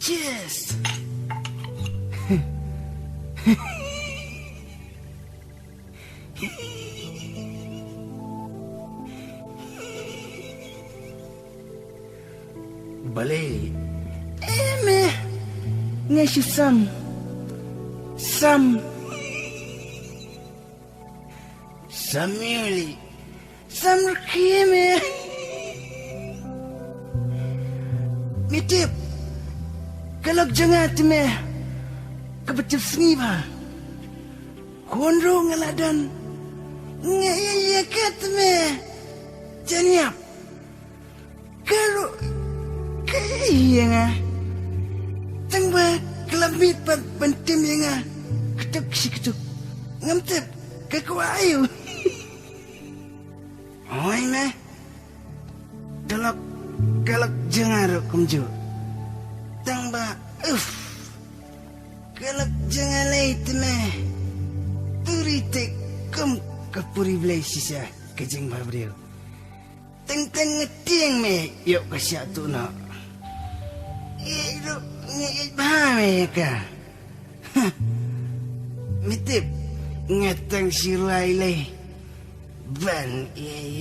Cheers. Balik. Meh. Ngasih Sam. Samueli. Sam Rukime. Mitip. Kalau jangan meh. Kebetip seniba. Kondro ngeladan. Ngayakat meh. Janiap. Kalau kaya nga. Tangba kelamit pentim yang nga. Ketuk. Ngamtip. Kekuayu. Oi meh. Kalau jangan kumju. Tangba. Kalau jangan lait meh. Turitik kum kapuri belai sisa kejeng babriu. Teng ngetiang meh. Yuk kasih tu nak. Itu ngait bahame ka. Mitip ngatang si Riley ban